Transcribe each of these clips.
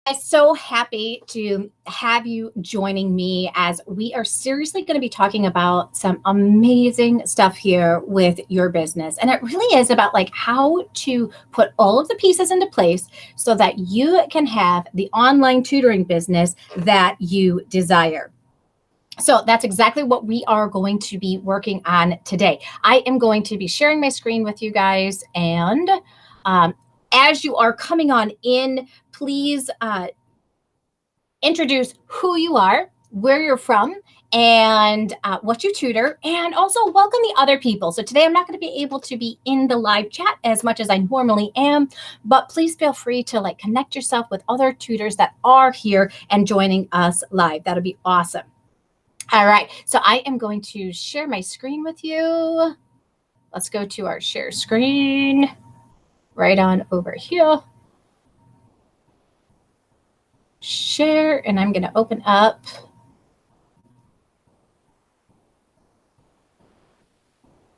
I'm so happy to have you joining me as we are seriously going to be talking about some amazing stuff here with your business. And it really is about like how to put all of the pieces into place so that you can have the online tutoring business that you desire. So that's exactly what we are going to be working on today. I am going to be sharing my screen with you guys. And um, as you are coming on in, please introduce who you are, where you're from, and what you tutor, and also welcome the other people. So today I'm not going to be able to be in the live chat as much as I normally am, but please feel free to like connect yourself with other tutors that are here and joining us live. That'll be awesome. All right, so I am going to share my screen with you. Let's go to our share screen right on over here. Share, and I'm going to open up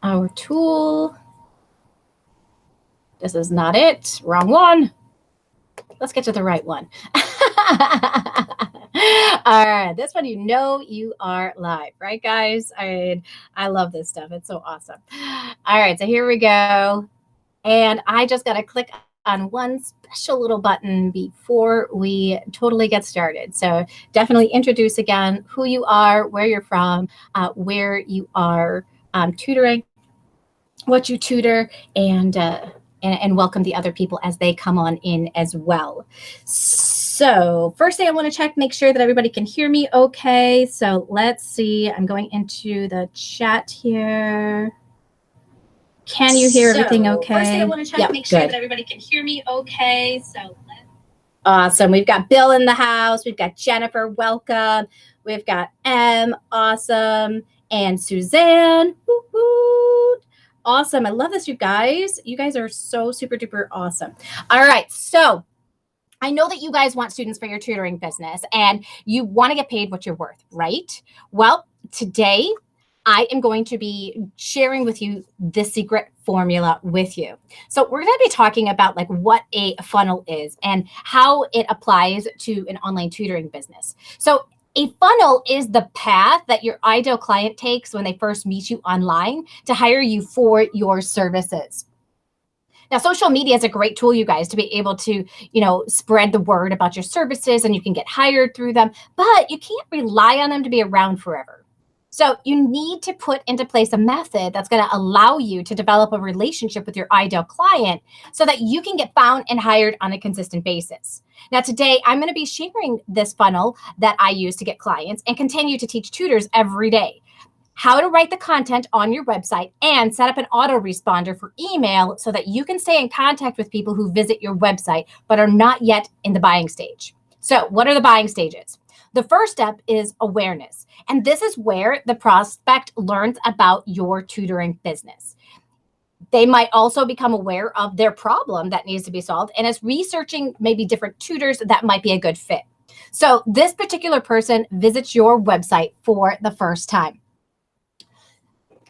our tool. This is not it. Wrong one. Let's get to the right one. All right, this one, you are live, right, guys? I love this stuff. It's so awesome. All right, so here we go. And I just got to click on one special little button before we totally get started. So definitely introduce again who you are, where you're from, where you are tutoring, what you tutor, and welcome the other people as they come on in as well. So first thing I want to check, make sure that everybody can hear me okay. So let's see. I'm going into the chat here. Can you hear everything okay? First thing I want to check, make sure that everybody can hear me okay. Awesome. We've got Bill in the house. We've got Jennifer. Welcome. We've got M. Awesome. And Suzanne. Woo-hoo. Awesome. I love this, you guys. You guys are so super duper awesome. All right. So I know that you guys want students for your tutoring business and you want to get paid what you're worth, right? Well, today I am going to be sharing with you the secret formula with you. So we're going to be talking about like what a funnel is and how it applies to an online tutoring business. So a funnel is the path that your ideal client takes when they first meet you online to hire you for your services. Now, social media is a great tool, you guys, to be able to, spread the word about your services and you can get hired through them, but you can't rely on them to be around forever. So you need to put into place a method that's going to allow you to develop a relationship with your ideal client so that you can get found and hired on a consistent basis. Now, today, I'm going to be sharing this funnel that I use to get clients and continue to teach tutors every day. How to write the content on your website and set up an autoresponder for email so that you can stay in contact with people who visit your website but are not yet in the buying stage. So what are the buying stages? The first step is awareness. And this is where the prospect learns about your tutoring business. They might also become aware of their problem that needs to be solved and is researching maybe different tutors that might be a good fit. So this particular person visits your website for the first time.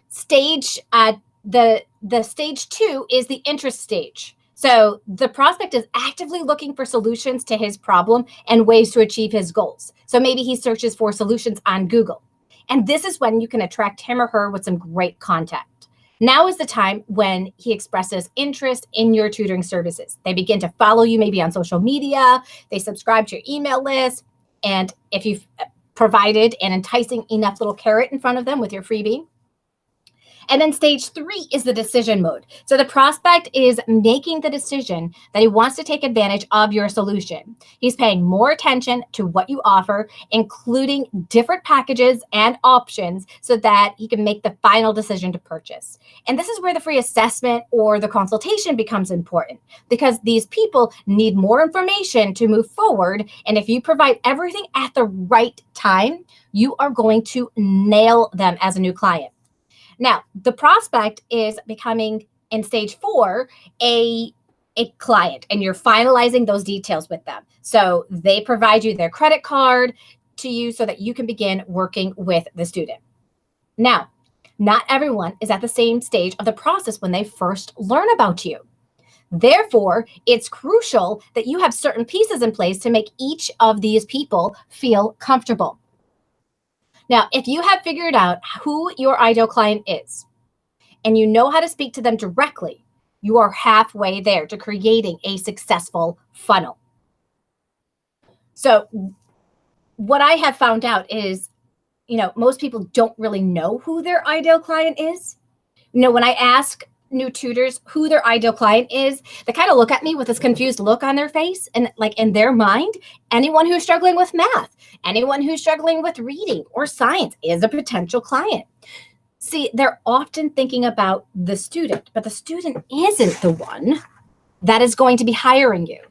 The stage 2 is the interest stage. So the prospect is actively looking for solutions to his problem and ways to achieve his goals. So maybe he searches for solutions on Google. And this is when you can attract him or her with some great content. Now is the time when he expresses interest in your tutoring services. They begin to follow you maybe on social media. They subscribe to your email list. And if you've provided an enticing enough little carrot in front of them with your freebie. And then stage 3 is the decision mode. So the prospect is making the decision that he wants to take advantage of your solution. He's paying more attention to what you offer, including different packages and options so that he can make the final decision to purchase. And this is where the free assessment or the consultation becomes important because these people need more information to move forward. And if you provide everything at the right time, you are going to nail them as a new client. Now, the prospect is becoming, in stage 4, a client, and you're finalizing those details with them. So they provide you their credit card to you so that you can begin working with the student. Now, not everyone is at the same stage of the process when they first learn about you. Therefore, it's crucial that you have certain pieces in place to make each of these people feel comfortable. Now, if you have figured out who your ideal client is and you know how to speak to them directly, you are halfway there to creating a successful funnel. So what I have found out is, most people don't really know who their ideal client is. When I ask new tutors who their ideal client is, they kind of look at me with this confused look on their face, and like in their mind, anyone who's struggling with math, anyone who's struggling with reading or science is a potential client. See, they're often thinking about the student, but the student isn't the one that is going to be hiring you.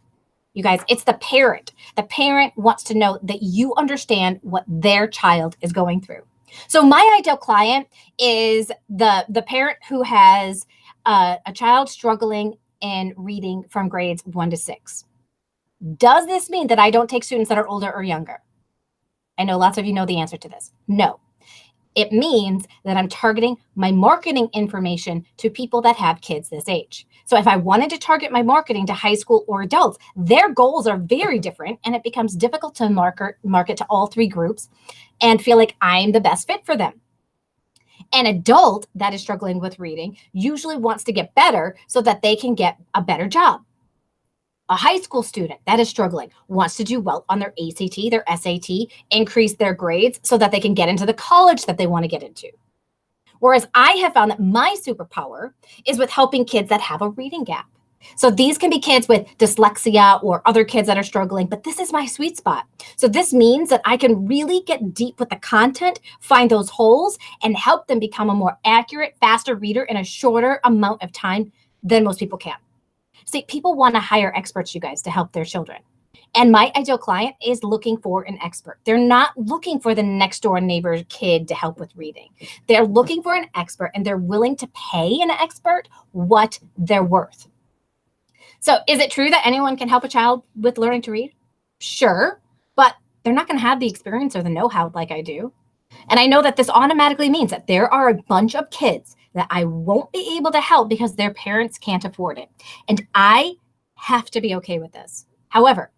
You guys, it's the parent. The parent wants to know that you understand what their child is going through. So my ideal client is the parent who has a child struggling in reading from grades 1 to 6. Does this mean that I don't take students that are older or younger? I know lots of you know the answer to this. No. It means that I'm targeting my marketing information to people that have kids this age. So if I wanted to target my marketing to high school or adults, their goals are very different, and it becomes difficult to market to all three groups and feel like I'm the best fit for them. An adult that is struggling with reading usually wants to get better so that they can get a better job. A high school student that is struggling wants to do well on their ACT, their SAT, increase their grades so that they can get into the college that they want to get into. Whereas I have found that my superpower is with helping kids that have a reading gap. So these can be kids with dyslexia or other kids that are struggling, but this is my sweet spot. So this means that I can really get deep with the content, find those holes, and help them become a more accurate, faster reader in a shorter amount of time than most people can. See, people want to hire experts, you guys, to help their children. And my ideal client is looking for an expert. They're not looking for the next door neighbor kid to help with reading. They're looking for an expert, and they're willing to pay an expert what they're worth. So is it true that anyone can help a child with learning to read? Sure, but they're not going to have the experience or the know-how like I do. And I know that this automatically means that there are a bunch of kids that I won't be able to help because their parents can't afford it. And I have to be okay with this. However,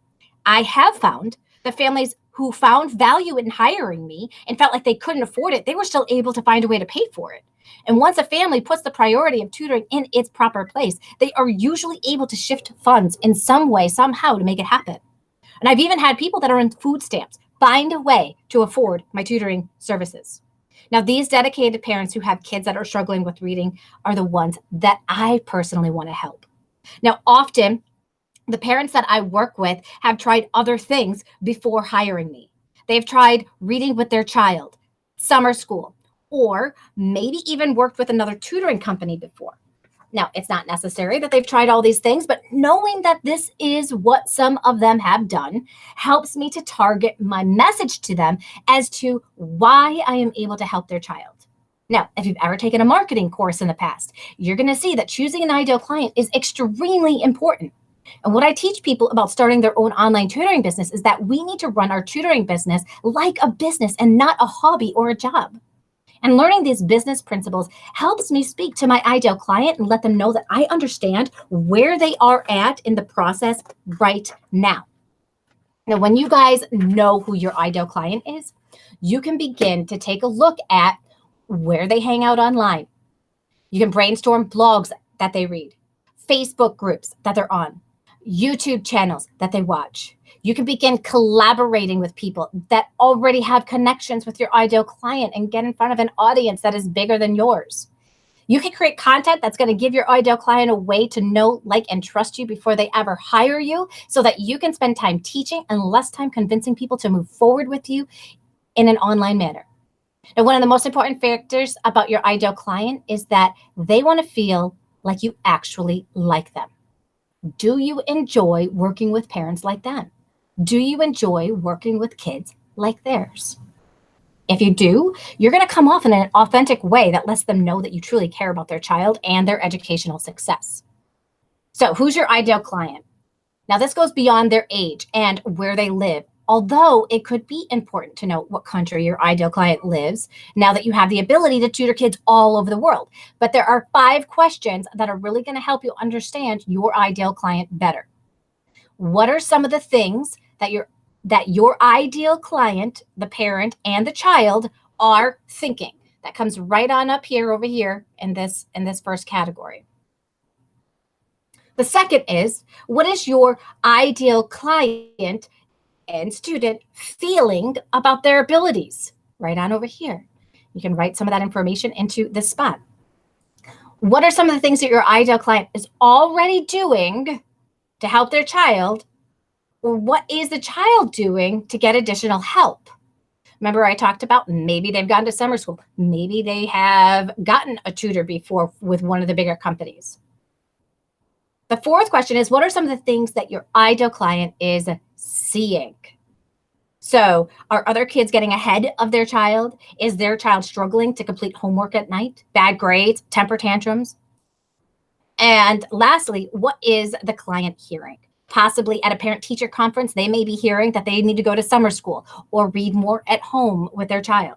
I have found the families who found value in hiring me and felt like they couldn't afford it, they were still able to find a way to pay for it. And once a family puts the priority of tutoring in its proper place, they are usually able to shift funds in some way, somehow, to make it happen. And I've even had people that are in food stamps find a way to afford my tutoring services. Now, these dedicated parents who have kids that are struggling with reading are the ones that I personally want to help. Now, often, the parents that I work with have tried other things before hiring me. They've tried reading with their child, summer school, or maybe even worked with another tutoring company before. Now, it's not necessary that they've tried all these things, but knowing that this is what some of them have done helps me to target my message to them as to why I am able to help their child. Now, if you've ever taken a marketing course in the past, you're going to see that choosing an ideal client is extremely important. And what I teach people about starting their own online tutoring business is that we need to run our tutoring business like a business and not a hobby or a job. And learning these business principles helps me speak to my ideal client and let them know that I understand where they are at in the process right now. Now, when you guys know who your ideal client is, you can begin to take a look at where they hang out online. You can brainstorm blogs that they read, Facebook groups that they're on, YouTube channels that they watch. You can begin collaborating with people that already have connections with your ideal client and get in front of an audience that is bigger than yours. You can create content that's going to give your ideal client a way to know, like, and trust you before they ever hire you so that you can spend time teaching and less time convincing people to move forward with you in an online manner. Now, one of the most important factors about your ideal client is that they want to feel like you actually like them. Do you enjoy working with parents like them? Do you enjoy working with kids like theirs? If you do, you're going to come off in an authentic way that lets them know that you truly care about their child and their educational success. So who's your ideal client? Now, this goes beyond their age and where they live although it could be important to know what country your ideal client lives now that you have the ability to tutor kids all over the world. But there are 5 questions that are really going to help you understand your ideal client better. What are some of the things that your ideal client, the parent and the child, are thinking? That comes right on up here over here in this first category. The second is, what is your ideal client and student feeling about their abilities? Right on over here. You can write some of that information into this spot. What are some of the things that your ideal client is already doing to help their child? Or what is the child doing to get additional help? Remember, I talked about maybe they've gone to summer school. Maybe they have gotten a tutor before with one of the bigger companies. The fourth question is, what are some of the things that your ideal client is seeing? So are other kids getting ahead of their child? Is their child struggling to complete homework at night? Bad grades, temper tantrums? And lastly, what is the client hearing? Possibly at a parent-teacher conference, they may be hearing that they need to go to summer school or read more at home with their child.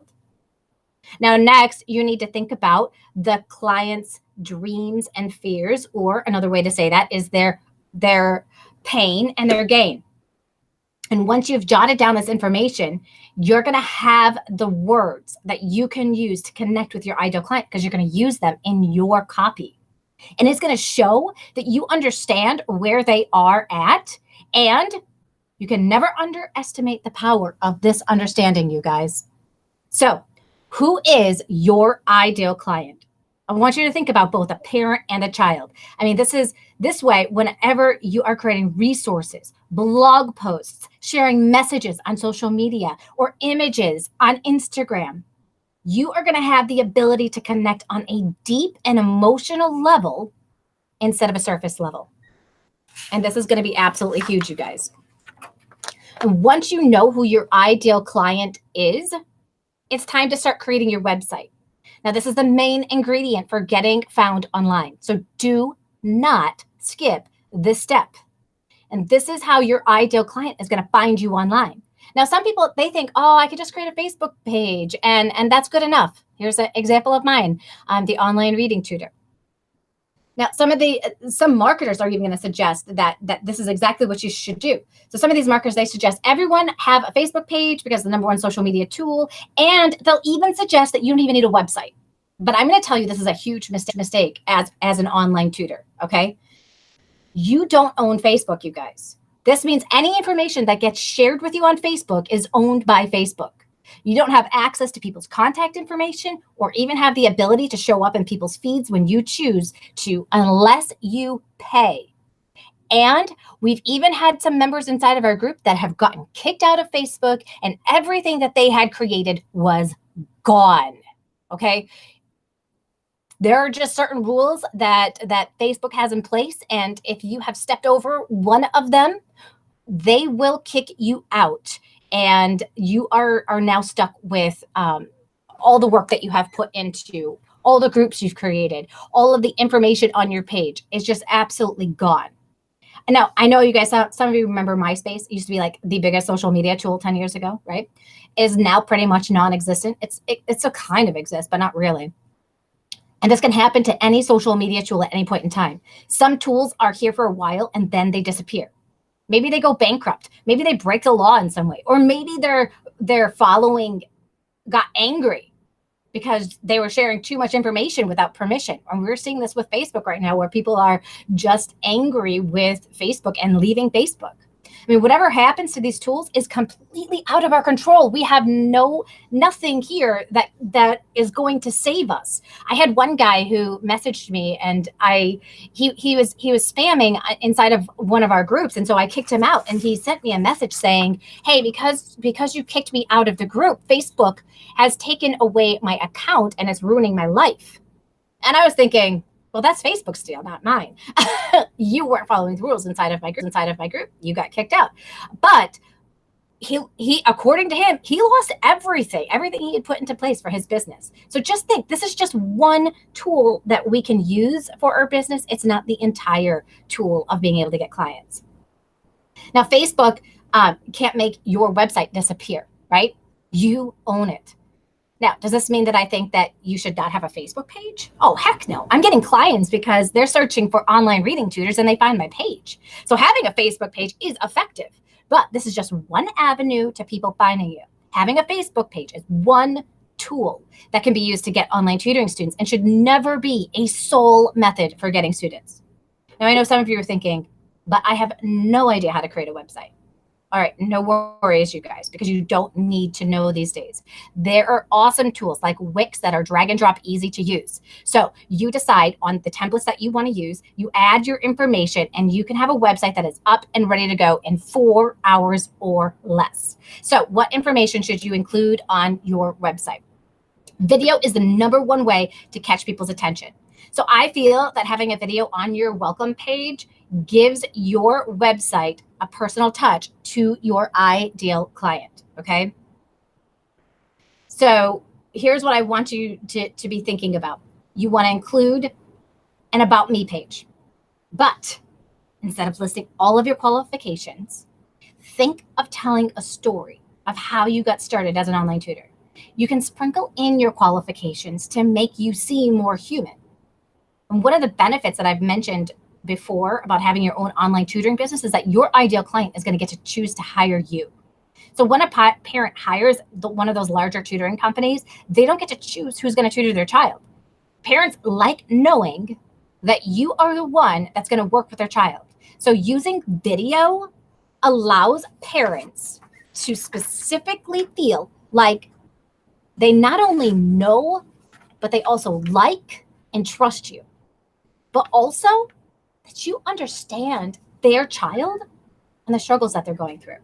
Now, next, you need to think about the client's dreams and fears, or another way to say that is their pain and their gain. And once you've jotted down this information, you're going to have the words that you can use to connect with your ideal client, because you're going to use them in your copy. And it's going to show that you understand where they are at. And you can never underestimate the power of this understanding, you guys. So who is your ideal client? I want you to think about both a parent and a child. I mean, this way, whenever you are creating resources, blog posts, sharing messages on social media, or images on Instagram, you are going to have the ability to connect on a deep and emotional level instead of a surface level. And this is going to be absolutely huge, you guys. And once you know who your ideal client is, it's time to start creating your website. Now, this is the main ingredient for getting found online. So do not skip this step. And this is how your ideal client is going to find you online. Now, some people, they think, oh, I could just create a Facebook page and that's good enough. Here's an example of mine. I'm the online reading tutor. Now, some marketers are even going to suggest that this is exactly what you should do. So some of these marketers, they suggest everyone have a Facebook page because it's the #1 social media tool. And they'll even suggest that you don't even need a website. But I'm going to tell you this is a huge mistake as an online tutor, okay? You don't own Facebook, you guys. This means any information that gets shared with you on Facebook is owned by Facebook. You don't have access to people's contact information or even have the ability to show up in people's feeds when you choose to, unless you pay. And we've even had some members inside of our group that have gotten kicked out of Facebook and everything that they had created was gone, okay? There are just certain rules that Facebook has in place, and if you have stepped over one of them, they will kick you out, and you are now stuck with all the work that you have put into all the groups you've created, all of the information on your page is just absolutely gone. And now, I know you guys, some of you remember MySpace. It used to be like the biggest social media tool 10 years ago, right? Is now pretty much non-existent. It's a kind of exists, but not really. And this can happen to any social media tool at any point in time. Some tools are here for a while and then they disappear. Maybe they go bankrupt. Maybe they break the law in some way. Or maybe their following got angry because they were sharing too much information without permission. And we're seeing this with Facebook right now, where people are just angry with Facebook and leaving Facebook. I mean, whatever happens to these tools is completely out of our control. We have nothing here that is going to save us. I had one guy who messaged me, and he was spamming inside of one of our groups, and so I kicked him out. And he sent me a message saying, "Hey, because you kicked me out of the group, Facebook has taken away my account and it's ruining my life." And I was thinking, well, that's Facebook's deal, not mine. You weren't following the rules inside of my group. You got kicked out. But he according to him, he lost everything he had put into place for his business. So just think, this is just one tool that we can use for our business. It's not the entire tool of being able to get clients. Now, Facebook can't make your website disappear, right? You own it. Now, does this mean that I think that you should not have a Facebook page? Oh, heck no. I'm getting clients because they're searching for online reading tutors and they find my page. So having a Facebook page is effective, but this is just one avenue to people finding you. Having a Facebook page is one tool that can be used to get online tutoring students and should never be a sole method for getting students. Now, I know some of you are thinking, but I have no idea how to create a website. All right, no worries, you guys, because you don't need to know these days. There are awesome tools like Wix that are drag and drop easy to use. So you decide on the templates that you want to use, you add your information, and you can have a website that is up and ready to go in 4 hours or less. So what information should you include on your website? Video is the #1 way to catch people's attention. So I feel that having a video on your welcome page gives your website a personal touch to your ideal client, okay? So here's what I want you to be thinking about. You want to include an About Me page, but instead of listing all of your qualifications, think of telling a story of how you got started as an online tutor. You can sprinkle in your qualifications to make you seem more human. And one of the benefits that I've mentioned before about having your own online tutoring business is that your ideal client is going to get to choose to hire you. So when a parent hires one of those larger tutoring companies, they don't get to choose who's going to tutor their child. Parents like knowing that you are the one that's going to work with their child. So using video allows parents to specifically feel like they not only know, but they also like and trust you, but also that you understand their child and the struggles that they're going through.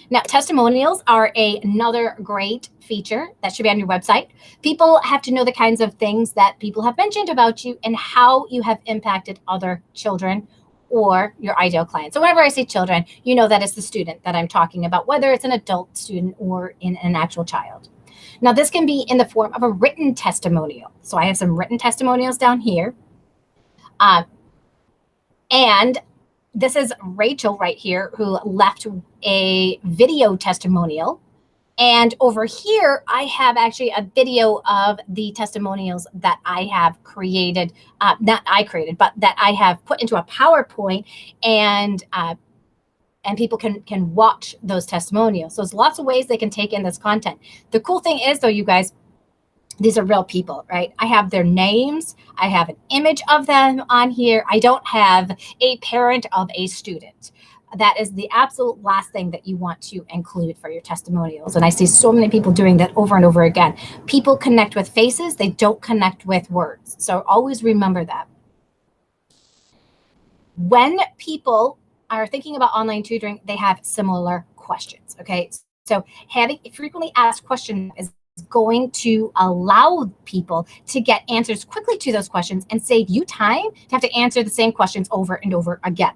Now, testimonials are another great feature that should be on your website. People have to know the kinds of things that people have mentioned about you and how you have impacted other children or your ideal client. So whenever I say children, you know that it's the student that I'm talking about, whether it's an adult student or in an actual child. Now, this can be in the form of a written testimonial. So I have some written testimonials down here. And this is Rachel right here who left a video testimonial. And over here, I have actually a video of the testimonials that I have created, not I created, but that I have put into a PowerPoint, and people can watch those testimonials. So there's lots of ways they can take in this content. The cool thing is, though, you guys, these are real people, right? I have their names. I have an image of them on here. I don't have a parent of a student. That is the absolute last thing that you want to include for your testimonials. And I see so many people doing that over and over again. People connect with faces. They don't connect with words. So always remember that. When people are thinking about online tutoring, they have similar questions, okay? So having a frequently asked question is going to allow people to get answers quickly to those questions and save you time to have to answer the same questions over and over again.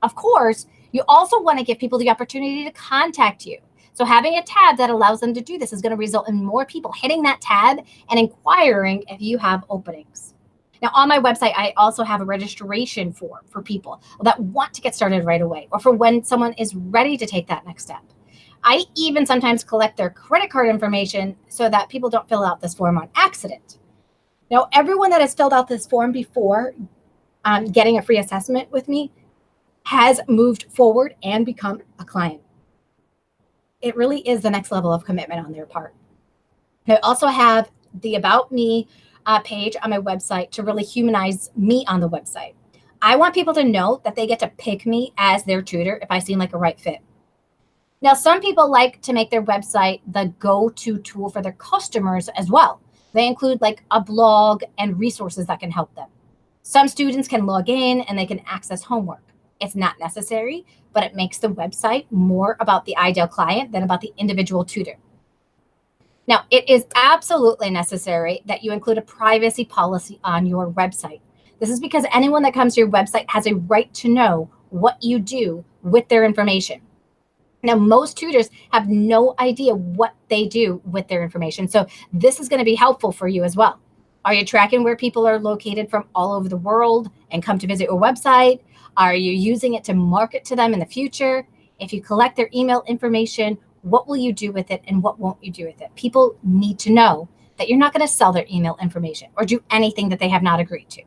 Of course, you also want to give people the opportunity to contact you. So having a tab that allows them to do this is going to result in more people hitting that tab and inquiring if you have openings. Now, on my website, I also have a registration form for people that want to get started right away, or for when someone is ready to take that next step. I even sometimes collect their credit card information so that people don't fill out this form on accident. Now, everyone that has filled out this form before getting a free assessment with me has moved forward and become a client. It really is the next level of commitment on their part. I also have the About Me page on my website to really humanize me on the website. I want people to know that they get to pick me as their tutor if I seem like a right fit. Now, some people like to make their website the go-to tool for their customers as well. They include like a blog and resources that can help them. Some students can log in and they can access homework. It's not necessary, but it makes the website more about the ideal client than about the individual tutor. Now, it is absolutely necessary that you include a privacy policy on your website. This is because anyone that comes to your website has a right to know what you do with their information. Now, most tutors have no idea what they do with their information. So this is going to be helpful for you as well. Are you tracking where people are located from all over the world and come to visit your website? Are you using it to market to them in the future? If you collect their email information, what will you do with it and what won't you do with it? People need to know that you're not going to sell their email information or do anything that they have not agreed to.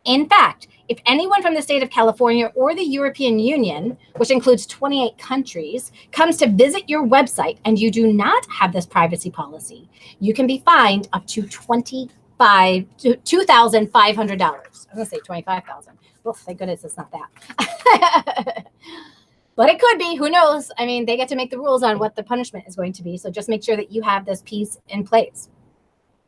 In fact, if anyone from the state of California or the European Union, which includes 28 countries, comes to visit your website and you do not have this privacy policy, you can be fined up to $2,500. I'm going to say $25,000. Oh, thank goodness it's not that. But it could be. Who knows? I mean, they get to make the rules on what the punishment is going to be. So just make sure that you have this piece in place.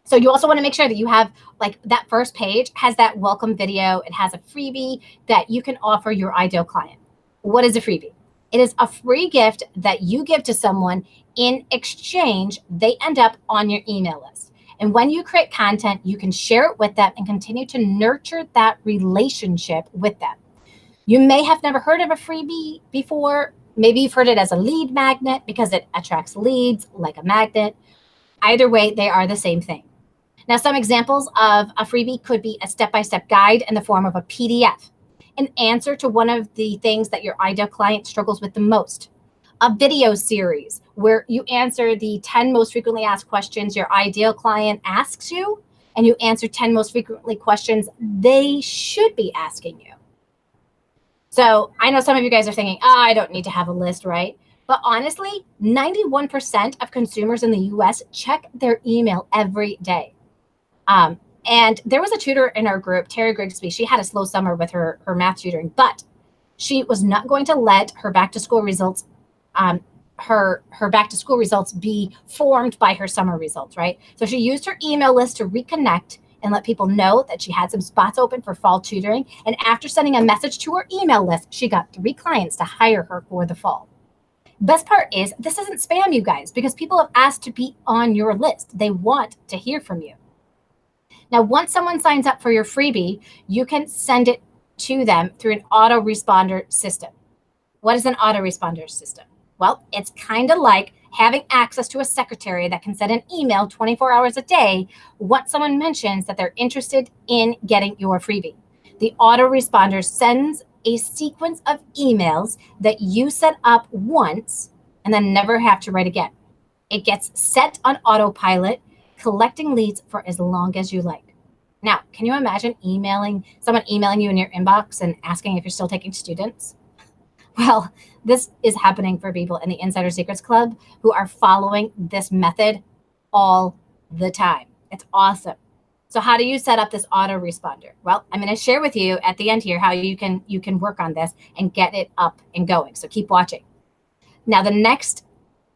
So you also want to make sure that you have, like, that first page has that welcome video. It has a freebie that you can offer your ideal client. What is a freebie? It is a free gift that you give to someone. In exchange, they end up on your email list. And when you create content, you can share it with them and continue to nurture that relationship with them. You may have never heard of a freebie before. Maybe you've heard it as a lead magnet because it attracts leads like a magnet. Either way, they are the same thing. Now, some examples of a freebie could be a step-by-step guide in the form of a PDF, an answer to one of the things that your ideal client struggles with the most, a video series where you answer the 10 most frequently asked questions your ideal client asks you, and you answer 10 most frequently questions they should be asking you. So I know some of you guys are thinking, oh, I don't need to have a list, right? But honestly, 91% of consumers in the US check their email every day. And there was a tutor in our group, Terry Grigsby. She had a slow summer with her math tutoring, but she was not going to let her back to school results, her back to school results be formed by her summer results, right? So she used her email list to reconnect and let people know that she had some spots open for fall tutoring. And after sending a message to her email list, she got 3 clients to hire her for the fall. Best part is this isn't spam, you guys, because people have asked to be on your list. They want to hear from you. Now, once someone signs up for your freebie, you can send it to them through an autoresponder system. What is an autoresponder system? Well, it's kind of like having access to a secretary that can send an email 24 hours a day once someone mentions that they're interested in getting your freebie. The autoresponder sends a sequence of emails that you set up once and then never have to write again. It gets set on autopilot, collecting leads for as long as you like. Now, can you imagine someone emailing you in your inbox and asking if you're still taking students? Well, this is happening for people in the Insider Secrets Club who are following this method all the time. It's awesome. So how do you set up this autoresponder? Well, I'm going to share with you at the end here how you can work on this and get it up and going. So keep watching. Now, the next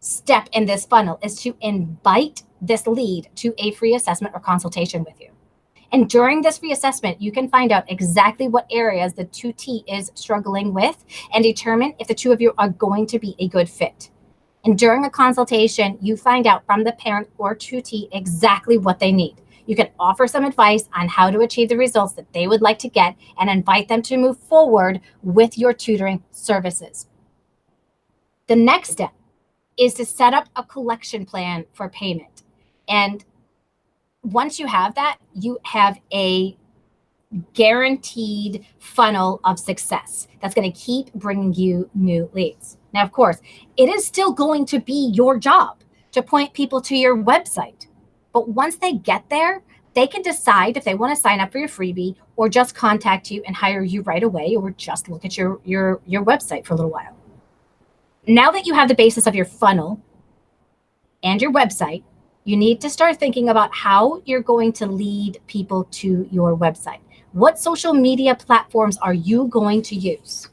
step in this funnel is to invite this lead to a free assessment or consultation with you. And during this free assessment, you can find out exactly what areas the tutee is struggling with and determine if the two of you are going to be a good fit. And during a consultation, you find out from the parent or tutee exactly what they need. You can offer some advice on how to achieve the results that they would like to get and invite them to move forward with your tutoring services. The next step is to set up a collection plan for payment. And once you have that, you have a guaranteed funnel of success that's going to keep bringing you new leads. Now, of course, it is still going to be your job to point people to your website. But once they get there, they can decide if they want to sign up for your freebie or just contact you and hire you right away or just look at your website for a little while. Now that you have the basis of your funnel and your website, you need to start thinking about how you're going to lead people to your website. What social media platforms are you going to use?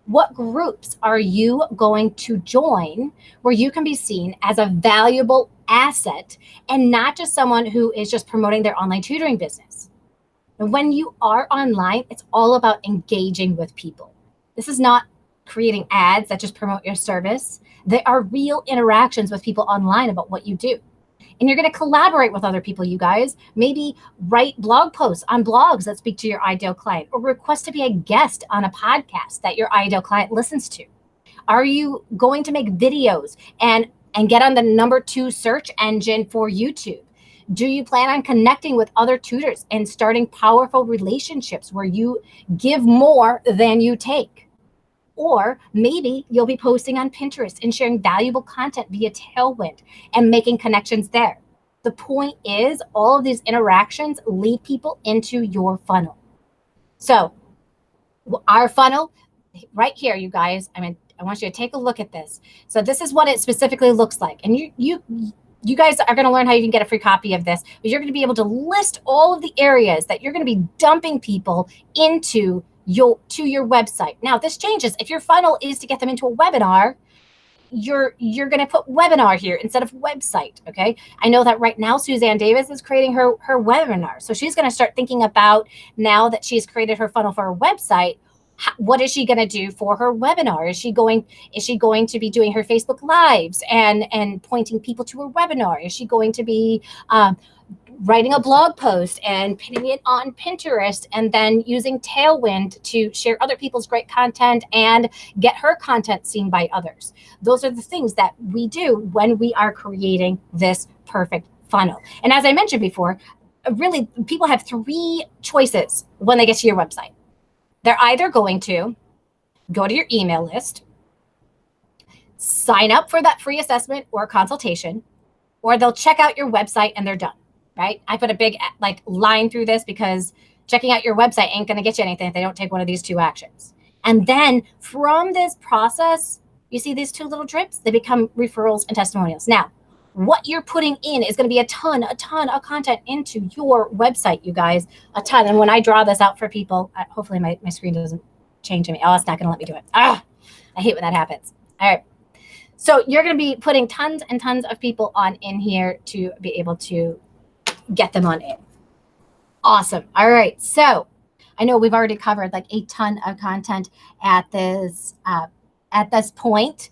What groups are you going to join where you can be seen as a valuable asset and not just someone who is just promoting their online tutoring business? And when you are online, it's all about engaging with people. This is not creating ads that just promote your service. They are real interactions with people online about what you do. And you're going to collaborate with other people, you guys. Maybe write blog posts on blogs that speak to your ideal client or request to be a guest on a podcast that your ideal client listens to. Are you going to make videos and get on the #2 search engine for YouTube? Do you plan on connecting with other tutors and starting powerful relationships where you give more than you take? Or maybe you'll be posting on Pinterest and sharing valuable content via Tailwind and making connections there. The point is, all of these interactions lead people into your funnel. So our funnel right here, you guys, I want you to take a look at this. So this is what it specifically looks like. And you guys are going to learn how you can get a free copy of this, but you're going to be able to list all of the areas that you're going to be dumping people into your website. Now, this changes. If your funnel is to get them into a webinar, you're going to put webinar here instead of website. Okay. I know that right now Suzanne Davis is creating her webinar. So she's going to start thinking about, now that she's created her funnel for her website, what is she going to do for her webinar? Is she going to be doing her Facebook Lives and pointing people to her webinar? Is she going to be writing a blog post and pinning it on Pinterest and then using Tailwind to share other people's great content and get her content seen by others? Those are the things that we do when we are creating this perfect funnel. And as I mentioned before, really, people have 3 choices when they get to your website. They're either going to go to your email list, sign up for that free assessment or consultation, or they'll check out your website and they're done, right? I put a big line through this because checking out your website ain't going to get you anything if they don't take one of these 2 actions. And then from this process, you see these 2 little drips, they become referrals and testimonials. Now, what you're putting in is going to be a ton of content into your website, you guys, a ton. And when I draw this out for people, hopefully my screen doesn't change on me. Oh, it's not going to let me do it. I hate when that happens. All right. So you're going to be putting tons and tons of people on in here to be able to get them on in. Awesome. All right. So I know we've already covered like a ton of content at this point.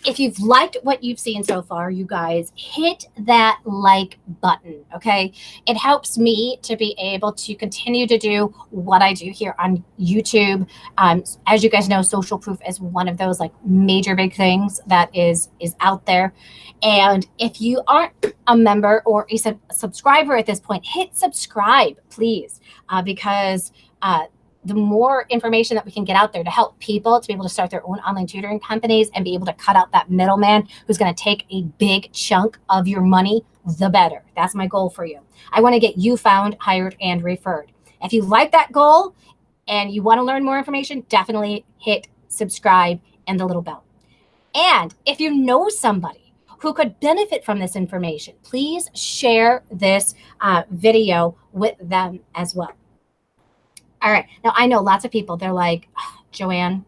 If you've liked what you've seen so far, you guys, hit that like button, okay? It helps me to be able to continue to do what I do here on YouTube. As you guys know, social proof is one of those like major big things that is out there. And if you aren't a member or a subscriber at this point, hit subscribe, please, because the more information that we can get out there to help people to be able to start their own online tutoring companies and be able to cut out that middleman who's going to take a big chunk of your money, the better. That's my goal for you. I want to get you found, hired, and referred. If you like that goal and you want to learn more information, definitely hit subscribe and the little bell. And if you know somebody who could benefit from this information, please share this video with them as well. All right. Now, I know lots of people, they're like, oh, Joanne,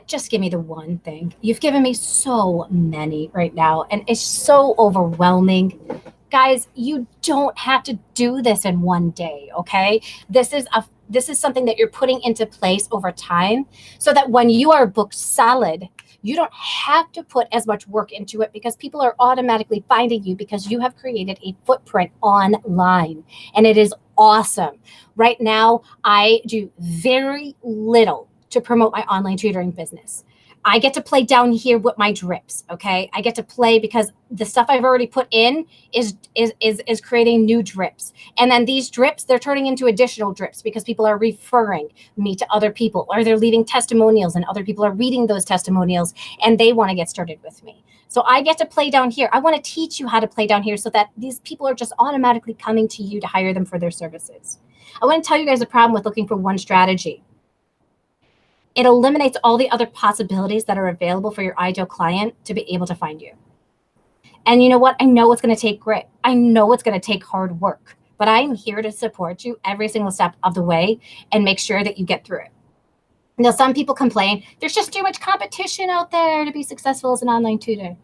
just give me the one thing. You've given me so many right now, and it's so overwhelming. Guys, you don't have to do this in one day, okay? This is something that you're putting into place over time so that when you are booked solid, you don't have to put as much work into it because people are automatically finding you because you have created a footprint online, and it is awesome. Right now, I do very little to promote my online tutoring business. I get to play down here with my drips, okay? I get to play because the stuff I've already put in is creating new drips. And then these drips, they're turning into additional drips because people are referring me to other people, or they're leaving testimonials and other people are reading those testimonials and they want to get started with me. So I get to play down here. I want to teach you how to play down here so that these people are just automatically coming to you to hire them for their services. I want to tell you guys the problem with looking for one strategy. It eliminates all the other possibilities that are available for your ideal client to be able to find you. And you know what? I know it's going to take grit. I know it's going to take hard work, but I'm here to support you every single step of the way and make sure that you get through it. Now, some people complain, there's just too much competition out there to be successful as an online tutor.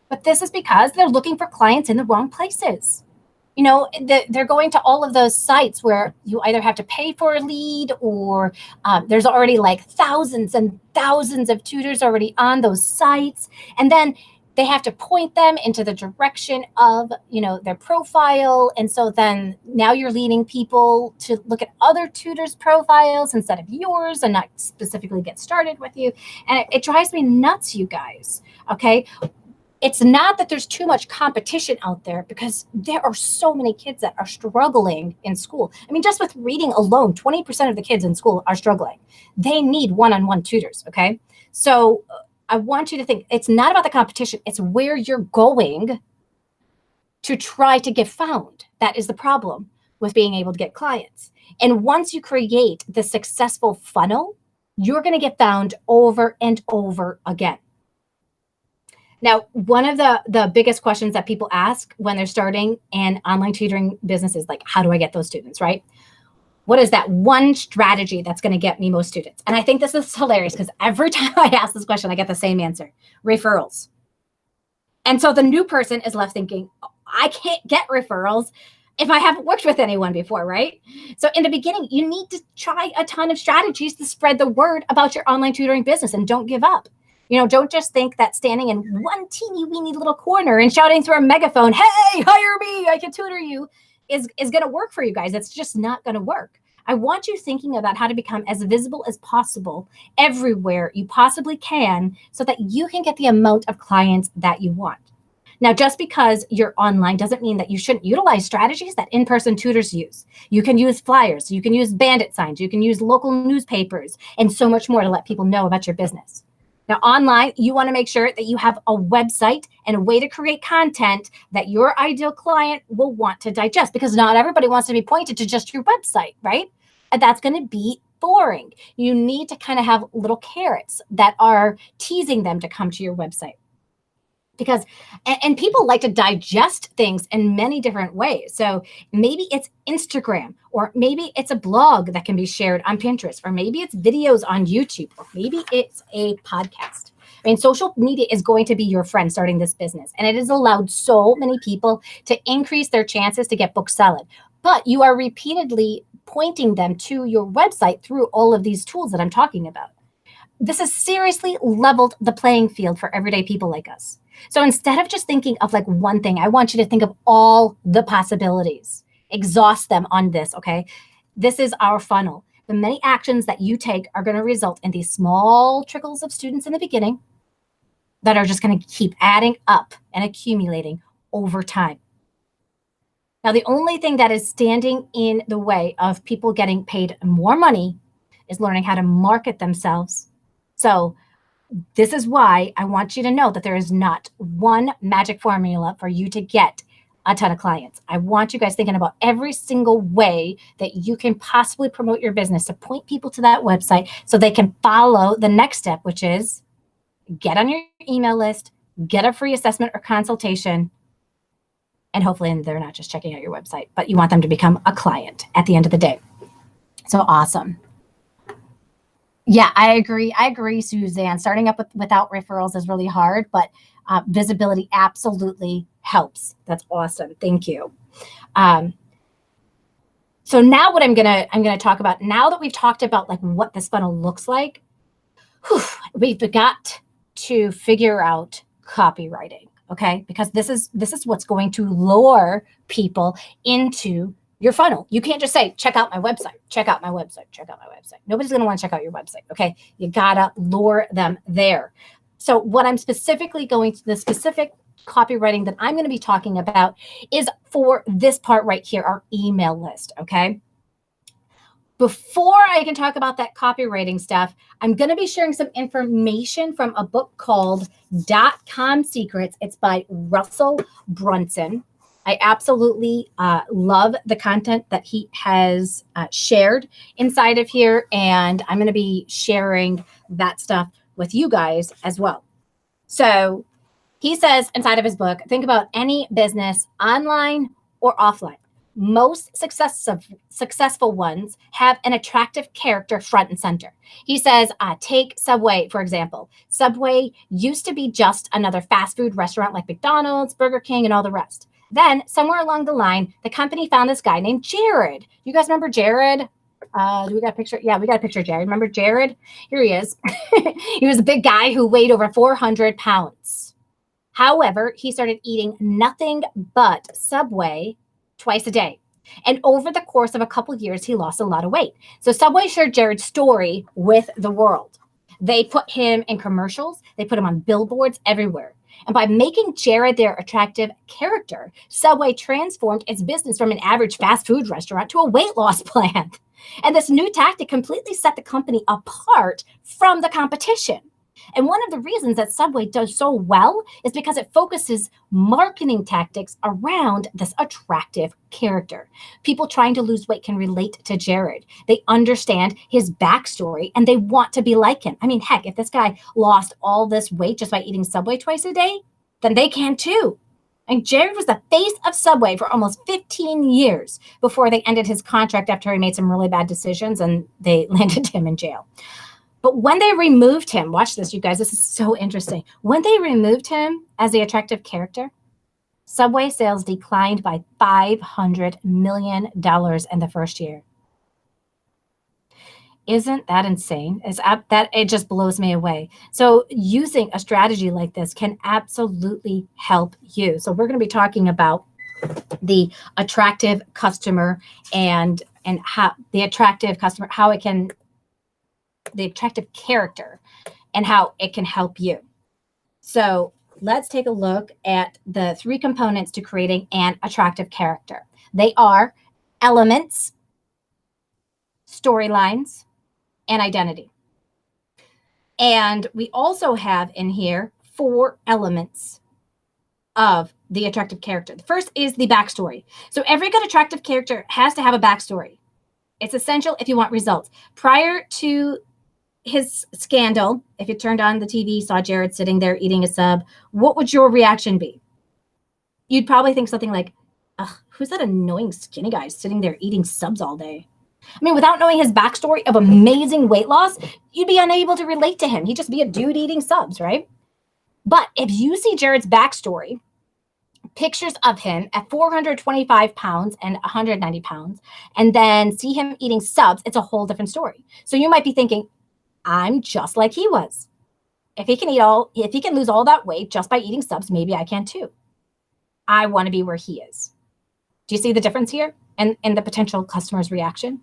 But this is because they're looking for clients in the wrong places. You know, they're going to all of those sites where you either have to pay for a lead or there's already like thousands and thousands of tutors already on those sites. And then they have to point them into the direction of, you know, their profile. And so then now you're leading people to look at other tutors' profiles instead of yours and not specifically get started with you. And it drives me nuts, you guys. Okay. it's not that there's too much competition out there, because there are so many kids that are struggling in school. I mean, just with reading alone, 20% of the kids in school are struggling. They need one-on-one tutors, okay? So I want you to think, it's not about the competition. It's where you're going to try to get found. That is the problem with being able to get clients. And once you create the successful funnel, you're going to get found over and over again. Now, one of the biggest questions that people ask when they're starting an online tutoring business is like, how do I get those students, right? What is that one strategy that's going to get me most students? And I think this is hilarious, because every time I ask this question, I get the same answer: referrals. And so the new person is left thinking, I can't get referrals if I haven't worked with anyone before, right? So in the beginning, you need to try a ton of strategies to spread the word about your online tutoring business, and don't give up. You know, don't just think that standing in one teeny weeny little corner and shouting through a megaphone, hey, hire me, I can tutor you, is going to work for you guys. It's just not going to work. I want you thinking about how to become as visible as possible everywhere you possibly can, so that you can get the amount of clients that you want. Now, just because you're online doesn't mean that you shouldn't utilize strategies that in-person tutors use. You can use flyers, you can use bandit signs, you can use local newspapers, and so much more to let people know about your business. Now, online, you want to make sure that you have a website and a way to create content that your ideal client will want to digest, because not everybody wants to be pointed to just your website, right? And that's going to be boring. You need to kind of have little carrots that are teasing them to come to your website. Because, and people like to digest things in many different ways. So maybe it's Instagram, or maybe it's a blog that can be shared on Pinterest, or maybe it's videos on YouTube, or maybe it's a podcast. I mean, social media is going to be your friend starting this business, and it has allowed so many people to increase their chances to get book selling. But you are repeatedly pointing them to your website through all of these tools that I'm talking about. This has seriously leveled the playing field for everyday people like us. So instead of just thinking of like one thing, I want you to think of all the possibilities. Exhaust them on this, okay? This is our funnel. The many actions that you take are going to result in these small trickles of students in the beginning that are just going to keep adding up and accumulating over time. Now, the only thing that is standing in the way of people getting paid more money is learning how to market themselves. So this is why I want you to know that there is not one magic formula for you to get a ton of clients. I want you guys thinking about every single way that you can possibly promote your business to point people to that website so they can follow the next step, which is get on your email list, get a free assessment or consultation, and hopefully they're not just checking out your website, but you want them to become a client at the end of the day. So awesome. Yeah, I agree, Suzanne. Starting up without referrals is really hard, but visibility absolutely helps. That's awesome. Thank you. So now what I'm gonna talk about, now that we've talked about like what this funnel looks like, we've got to figure out copywriting, okay? Because this is what's going to lure people into your funnel. You can't just say, check out my website, check out my website, check out my website. Nobody's going to want to check out your website. Okay. You got to lure them there. So what I'm specifically the specific copywriting that I'm going to be talking about is for this part right here, our email list. Okay. Before I can talk about that copywriting stuff, I'm going to be sharing some information from a book called .com Secrets. It's by Russell Brunson. I absolutely love the content that he has shared inside of here, and I'm going to be sharing that stuff with you guys as well. So he says inside of his book, think about any business, online or offline. Most successful ones have an attractive character front and center. He says, take Subway, for example. Subway used to be just another fast food restaurant like McDonald's, Burger King, and all the rest. Then somewhere along the line, the company found this guy named Jared. You guys remember Jared? Do we got a picture? Yeah, we got a picture of Jared. Remember Jared? Here he is. He was a big guy who weighed over 400 pounds. However, he started eating nothing but Subway twice a day. And over the course of a couple of years, he lost a lot of weight. So Subway shared Jared's story with the world. They put him in commercials. They put him on billboards everywhere. And by making Jared their attractive character, Subway transformed its business from an average fast food restaurant to a weight loss plan. And this new tactic completely set the company apart from the competition. And one of the reasons that Subway does so well is because it focuses marketing tactics around this attractive character. People trying to lose weight can relate to Jared. They understand his backstory and they want to be like him. I mean, heck, if this guy lost all this weight just by eating Subway twice a day, then they can too. And Jared was the face of Subway for almost 15 years before they ended his contract after he made some really bad decisions and they landed him in jail. But when they removed him, watch this, you guys, this is so interesting. When they removed him as the attractive character, Subway sales declined by $500 million in the first year. Isn't that insane? It just blows me away. So using a strategy like this can absolutely help you. So we're going to be talking about the attractive customer and how the attractive customer, how it can, the attractive character and how it can help you. So let's take a look at the 3 components to creating an attractive character. They are elements, storylines, and identity. And we also have in here 4 elements of the attractive character. The first is the backstory. So every good attractive character has to have a backstory. It's essential if you want results. Prior to his scandal, if you turned on the TV, saw Jared sitting there eating a sub, what would your reaction be? You'd probably think something like, ugh, who's that annoying skinny guy sitting there eating subs all day? I mean, without knowing his backstory of amazing weight loss, you'd be unable to relate to him. He'd just be a dude eating subs, right? But if you see Jared's backstory, pictures of him at 425 pounds and 190 pounds, and then see him eating subs, it's a whole different story. So you might be thinking, I'm just like he was. If he can lose all that weight just by eating subs, maybe I can too. I want to be where he is. Do you see the difference here and the potential customer's reaction?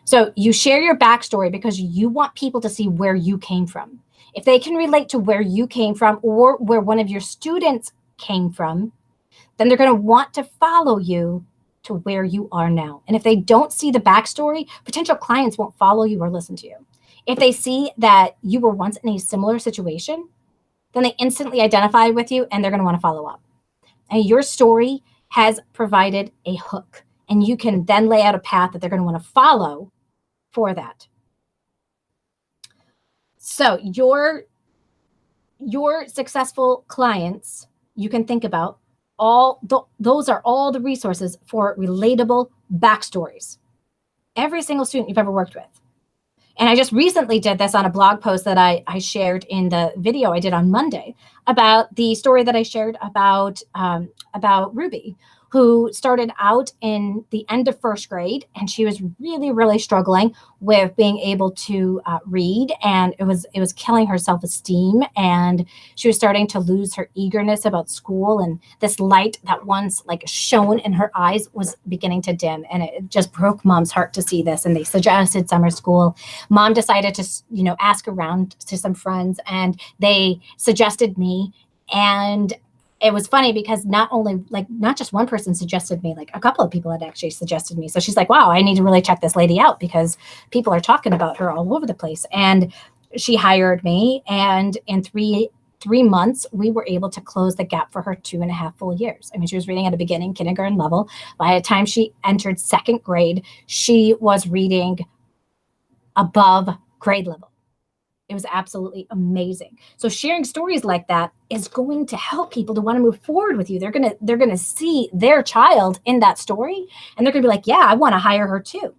So you share your backstory because you want people to see where you came from. If they can relate to where you came from or where one of your students came from, then they're going to want to follow you to where you are now. And if they don't see the backstory, potential clients won't follow you or listen to you. If they see that you were once in a similar situation, then they instantly identify with you and they're going to want to follow up. And your story has provided a hook, and you can then lay out a path that they're going to want to follow for that. So your successful clients, you can think about those are all the resources for relatable backstories. Every single student you've ever worked with. And I just recently did this on a blog post that I shared in the video I did on Monday about the story that I shared about Ruby, who started out in the end of first grade, and she was really, really struggling with being able to read, and it was killing her self-esteem, and she was starting to lose her eagerness about school, and this light that once like shone in her eyes was beginning to dim, and it just broke Mom's heart to see this. And they suggested summer school. Mom decided to ask around to some friends, and they suggested me. And it was funny because not just one person suggested me, like a couple of people had actually suggested me. So she's like, wow, I need to really check this lady out because people are talking about her all over the place. And she hired me. And in three months, we were able to close the gap for her 2.5 full years. I mean, she was reading at a beginning kindergarten level. By the time she entered 2nd grade, she was reading above grade level. It was absolutely amazing. So sharing stories like that is going to help people to want to move forward with you. They're going to see their child in that story, and they're going to be like, yeah, I want to hire her too.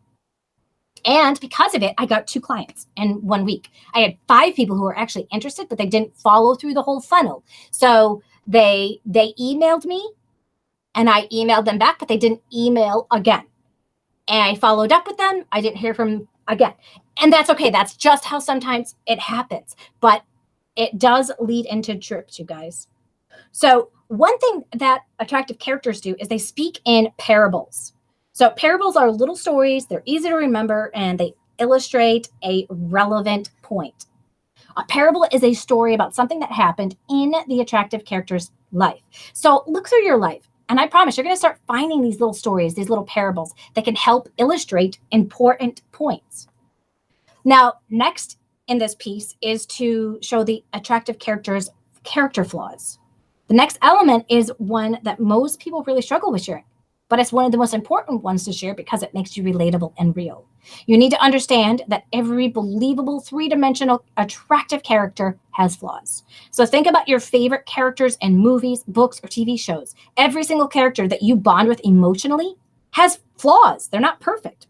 And because of it, I got 2 clients in 1 week. I had 5 people who were actually interested, but they didn't follow through the whole funnel. So they emailed me, and I emailed them back, but they didn't email again. And I followed up with them. I didn't hear from them again. And that's okay. That's just how sometimes it happens. But it does lead into trips, you guys. So one thing that attractive characters do is they speak in parables. So parables are little stories. They're easy to remember, and they illustrate a relevant point. A parable is a story about something that happened in the attractive character's life. So look through your life, and I promise you're going to start finding these little stories, these little parables that can help illustrate important points. Now, next in this piece is to show the attractive character's character flaws. The next element is one that most people really struggle with sharing, but it's one of the most important ones to share because it makes you relatable and real. You need to understand that every believable three-dimensional attractive character has flaws. So think about your favorite characters in movies, books, or TV shows. Every single character that you bond with emotionally has flaws. They're not perfect.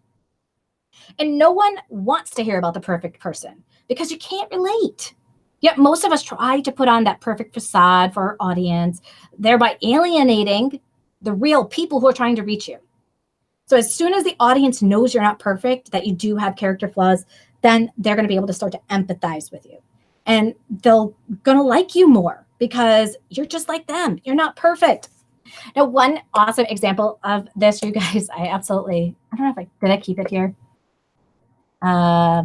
And no one wants to hear about the perfect person because you can't relate. Yet most of us try to put on that perfect facade for our audience, thereby alienating the real people who are trying to reach you. So as soon as the audience knows you're not perfect, that you do have character flaws, then they're going to be able to start to empathize with you. And they're going to like you more because you're just like them. You're not perfect. Now, one awesome example of this, you guys, I don't know if did I keep it here? Yeah.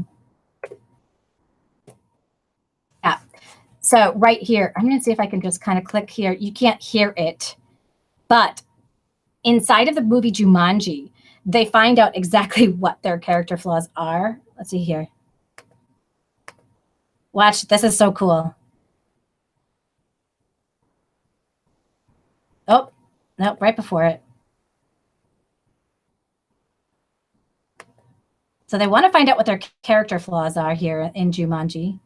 So right here, I'm going to see if I can just kind of click here. You can't hear it, but inside of the movie Jumanji, they find out exactly what their character flaws are. Let's see here. Watch, this is so cool. Oh, no, right before it. So they want to find out what their character flaws are here in Jumanji.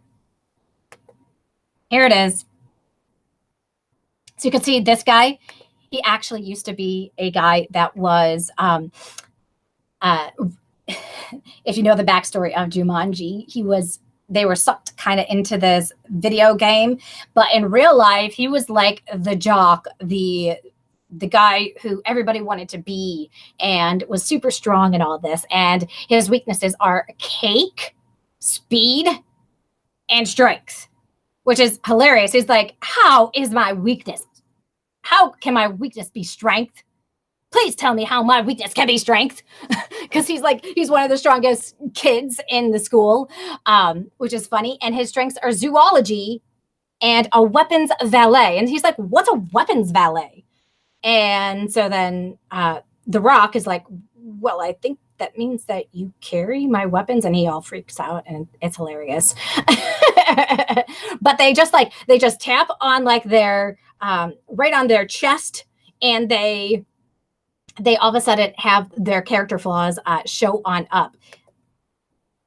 Here it is. So you can see this guy, he actually used to be a guy that was, if you know the backstory of Jumanji, they were sucked kind of into this video game, but in real life, he was like the jock, the guy who everybody wanted to be and was super strong and all this. And his weaknesses are cake, speed, and strength, which is hilarious. He's like, how is my weakness? How can my weakness be strength? Please tell me how my weakness can be strength. Because he's one of the strongest kids in the school, which is funny. And his strengths are zoology and a weapons valet. And he's like, what's a weapons valet? And so then The Rock is like, well, I think that means that you carry my weapons. And he all freaks out and it's hilarious. But they just tap on like their right on their chest, and they all of a sudden have their character flaws show on up.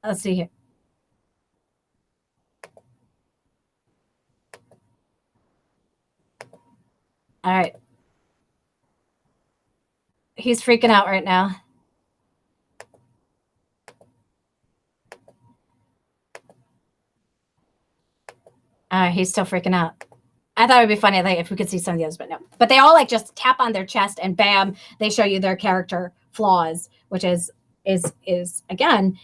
Let's see here. All right. He's freaking out right now. He's still freaking out. I thought it would be funny if we could see some of the others, but no. But they all just tap on their chest and bam, they show you their character flaws, which is again,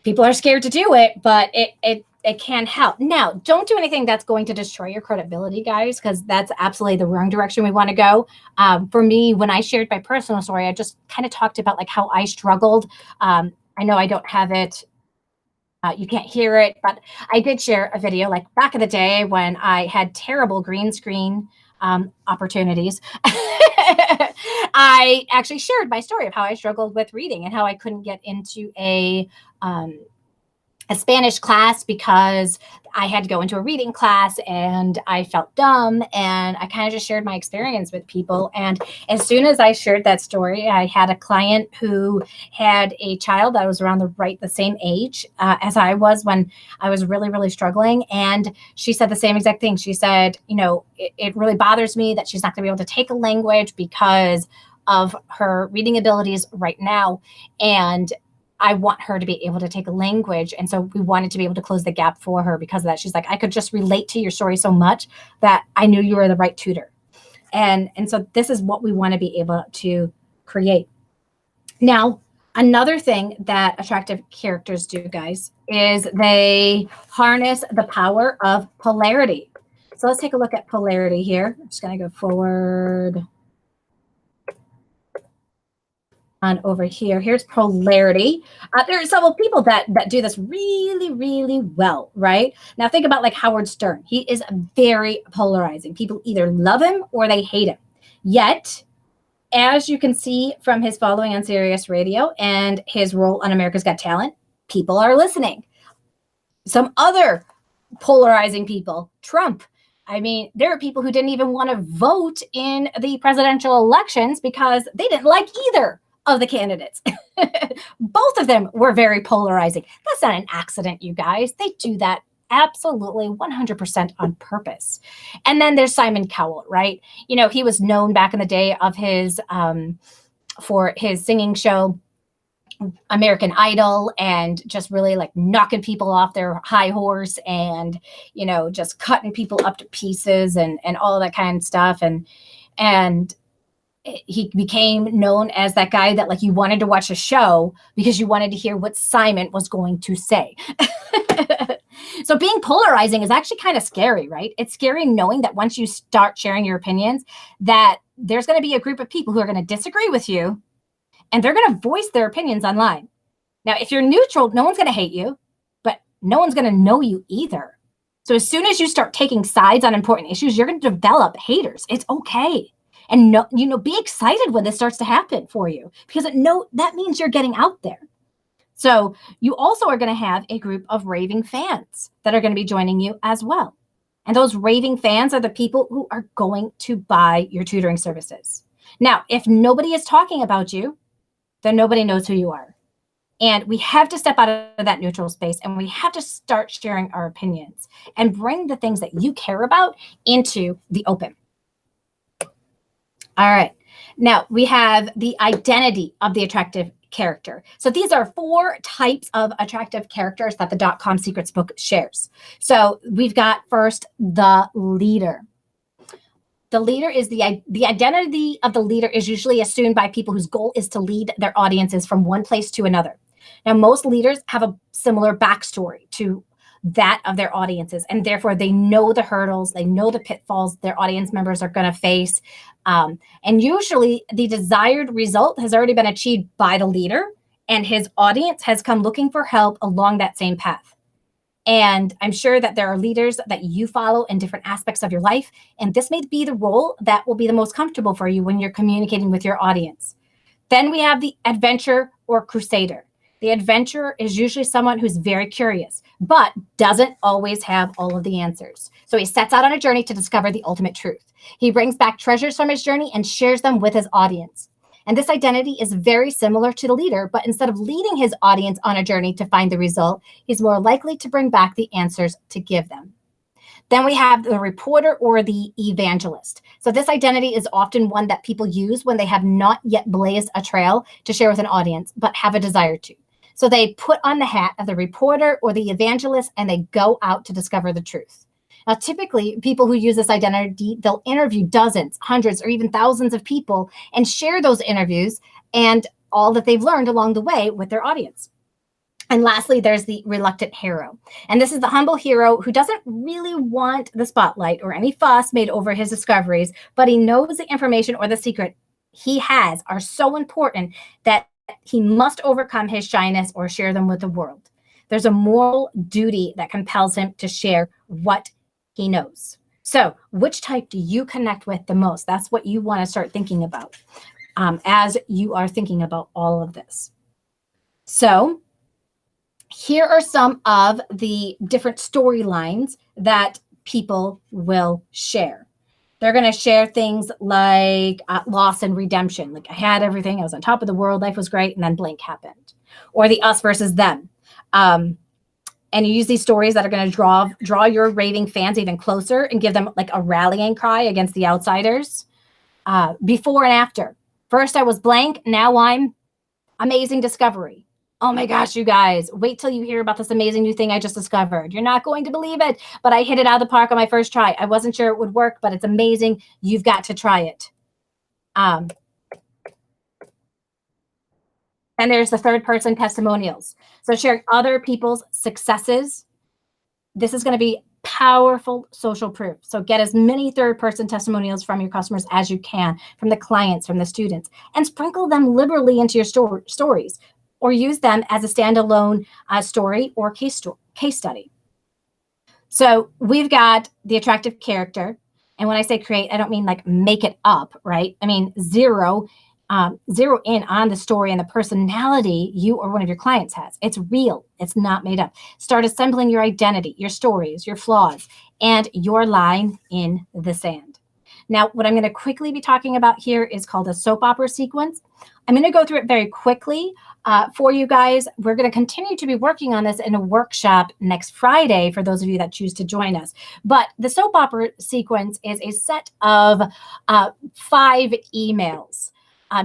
people are scared to do it, but it can help. Now, don't do anything that's going to destroy your credibility, guys, because that's absolutely the wrong direction we want to go. For me, when I shared my personal story, I just kind of talked about like how I struggled. I know I don't have it. You can't hear it, but I did share a video like back in the day when I had terrible green screen opportunities. I actually shared my story of how I struggled with reading and how I couldn't get into a Spanish class because I had to go into a reading class and I felt dumb, and I kind of just shared my experience with people. And as soon as I shared that story, I had a client who had a child that was around the same age as I was when I was really, really struggling. And she said the same exact thing. She said, it really bothers me that she's not going to be able to take a language because of her reading abilities right now. And I want her to be able to take a language. And so we wanted to be able to close the gap for her because of that. She's like, I could just relate to your story so much that I knew you were the right tutor. And so this is what we want to be able to create. Now, another thing that attractive characters do, guys, is they harness the power of polarity. So let's take a look at polarity here. I'm just going to go forward. on over here. Here's polarity. There are several people that do this really, really well, right? Now think about like Howard Stern. He is very polarizing. People either love him or they hate him. Yet, as you can see from his following on Sirius Radio and his role on America's Got Talent, people are listening. Some other polarizing people, Trump. I mean, there are people who didn't even want to vote in the presidential elections because they didn't like either of the candidates. Both of them were very polarizing. That's not an accident, you guys. They do that absolutely 100% on purpose. And then there's Simon Cowell, right? You know, he was known back in the day of his for his singing show American Idol, and just really like knocking people off their high horse and, you know, just cutting people up to pieces and all that kind of stuff. And he became known as that guy that like you wanted to watch a show because you wanted to hear what Simon was going to say. So being polarizing is actually kind of scary, right? It's scary knowing that once you start sharing your opinions, that there's going to be a group of people who are going to disagree with you, and they're going to voice their opinions online. Now, if you're neutral, no one's going to hate you, but no one's going to know you either. So as soon as you start taking sides on important issues, you're going to develop haters. It's okay. And be excited when this starts to happen for you, because that means you're getting out there. So you also are going to have a group of raving fans that are going to be joining you as well. And those raving fans are the people who are going to buy your tutoring services. Now, if nobody is talking about you, then nobody knows who you are. And we have to step out of that neutral space, and we have to start sharing our opinions and bring the things that you care about into the open. All right. Now we have the identity of the attractive character. So these are 4 types of attractive characters that the .com Secrets book shares. So we've got first the leader. The leader is the identity of the leader is usually assumed by people whose goal is to lead their audiences from one place to another. Now, most leaders have a similar backstory to that of their audiences, and therefore they know the hurdles, they know the pitfalls their audience members are going to face. And usually the desired result has already been achieved by the leader, and his audience has come looking for help along that same path. And I'm sure that there are leaders that you follow in different aspects of your life, and this may be the role that will be the most comfortable for you when you're communicating with your audience. Then we have the adventurer or crusader. The adventurer is usually someone who's very curious, but doesn't always have all of the answers. So he sets out on a journey to discover the ultimate truth. He brings back treasures from his journey and shares them with his audience. And this identity is very similar to the leader, but instead of leading his audience on a journey to find the result, he's more likely to bring back the answers to give them. Then we have the reporter or the evangelist. So this identity is often one that people use when they have not yet blazed a trail to share with an audience, but have a desire to. So they put on the hat of the reporter or the evangelist, and they go out to discover the truth. Now, typically, people who use this identity, they'll interview dozens, hundreds, or even thousands of people and share those interviews and all that they've learned along the way with their audience. And lastly, there's the reluctant hero. And this is the humble hero who doesn't really want the spotlight or any fuss made over his discoveries, but he knows the information or the secret he has are so important that he must overcome his shyness or share them with the world. There's a moral duty that compels him to share what he knows. So which type do you connect with the most? That's what you want to start thinking about as you are thinking about all of this. So here are some of the different storylines that people will share. They're going to share things like loss and redemption. Like, I had everything. I was on top of the world. Life was great. And then blank happened. Or the us versus them. And you use these stories that are going to draw your raving fans even closer and give them like a rallying cry against the outsiders. Before and after. First, I was blank. Now I'm amazing discovery. Oh my gosh, you guys, wait till you hear about this amazing new thing I just discovered. You're not going to believe it, but I hit it out of the park on my first try. I wasn't sure it would work, but it's amazing. You've got to try it. And there's the third person testimonials. So sharing other people's successes. This is going to be powerful social proof. So get as many third-person testimonials from your customers as you can, from the clients, from the students, and sprinkle them liberally into your stories, or use them as a standalone story or case study. So we've got the attractive character. And when I say create, I don't mean like make it up, right? I mean zero in on the story and the personality you or one of your clients has. It's real. It's not made up. Start assembling your identity, your stories, your flaws, and your line in the sand. Now, what I'm going to quickly be talking about here is called a soap opera sequence. I'm going to go through it very quickly for you guys. We're going to continue to be working on this in a workshop next Friday for those of you that choose to join us. But the soap opera sequence is a set of 5 emails.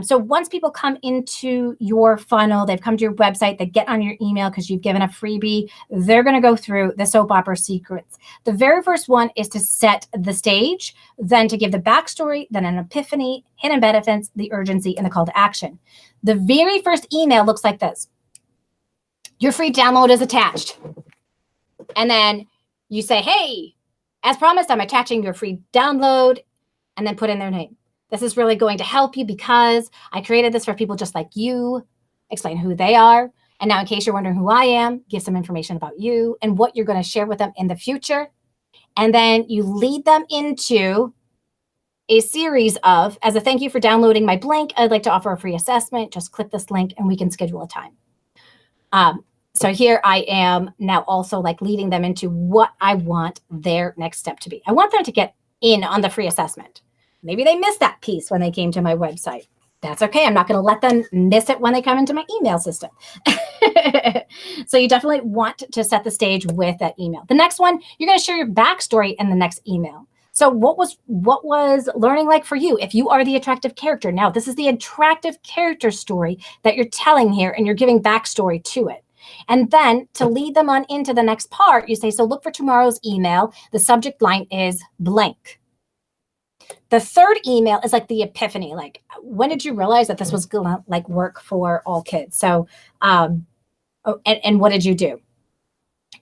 So once people come into your funnel, they've come to your website, they get on your email because you've given a freebie, they're going to go through the soap opera sequence. The very first one is to set the stage, then to give the backstory, then an epiphany, hidden benefits, the urgency, and the call to action. The very first email looks like this. Your free download is attached. And then you say, hey, as promised, I'm attaching your free download, and then put in their name. This is really going to help you because I created this for people just like you, explain who they are. And now in case you're wondering who I am, give some information about you and what you're going to share with them in the future. And then you lead them into a series of, as a thank you for downloading my blank, I'd like to offer a free assessment. Just click this link and we can schedule a time. So here I am now also like leading them into what I want their next step to be. I want them to get in on the free assessment. Maybe they missed that piece when they came to my website. That's okay. I'm not going to let them miss it when they come into my email system. So you definitely want to set the stage with that email. The next one, you're going to share your backstory in the next email. So what was learning like for you if you are the attractive character? Now, this is the attractive character story that you're telling here, and you're giving backstory to it. And then to lead them on into the next part, you say, so look for tomorrow's email. The subject line is blank. The third email is like the epiphany. Like, when did you realize that this was gonna like work for all kids? So, and what did you do?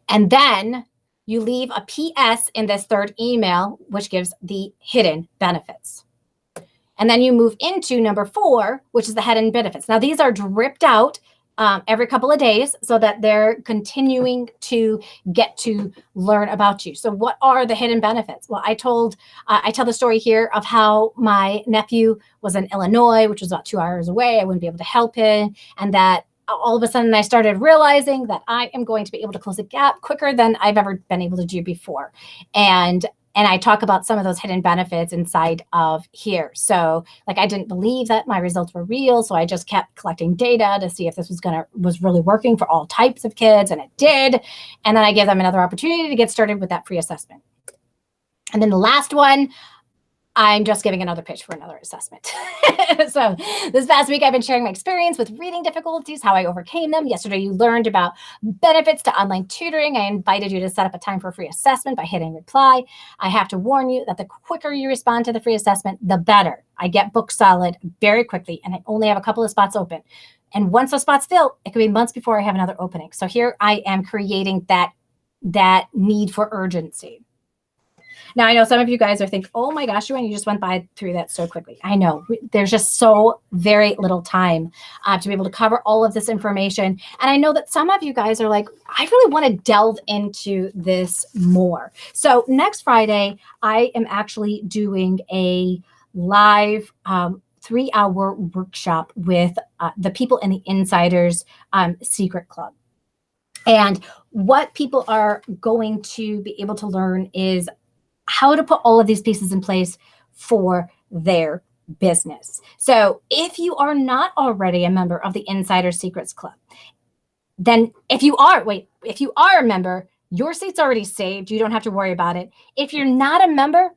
And then you leave a PS in this third email, which gives the hidden benefits. And then you move into number 4, which is the hidden benefits. Now, these are dripped out every couple of days so that they're continuing to get to learn about you. So what are the hidden benefits? Well, I tell the story here of how my nephew was in Illinois, which was about 2 hours away. I wouldn't be able to help him. And that all of a sudden I started realizing that I am going to be able to close a gap quicker than I've ever been able to do before. And I talk about some of those hidden benefits inside of here. So like, I didn't believe that my results were real. So I just kept collecting data to see if this was really working for all types of kids. And it did. And then I gave them another opportunity to get started with that free assessment. And then the last one, I'm just giving another pitch for another assessment. So this past week, I've been sharing my experience with reading difficulties, how I overcame them. Yesterday, you learned about benefits to online tutoring. I invited you to set up a time for a free assessment by hitting reply. I have to warn you that the quicker you respond to the free assessment, the better. I get booked solid very quickly, and I only have a couple of spots open. And once those spots fill, it could be months before I have another opening. So here I am creating that need for urgency. Now, I know some of you guys are thinking, oh my gosh, Joanne, you just went through that so quickly. I know there's just so very little time to be able to cover all of this information. And I know that some of you guys are like, I really want to delve into this more. So next Friday, I am actually doing a live 3-hour workshop with the people in the Insiders Secret Club. And what people are going to be able to learn is how to put all of these pieces in place for their business. So if you are not already a member of the Insider Secrets Club, then if you are a member, your seat's already saved. You don't have to worry about it. If you're not a member,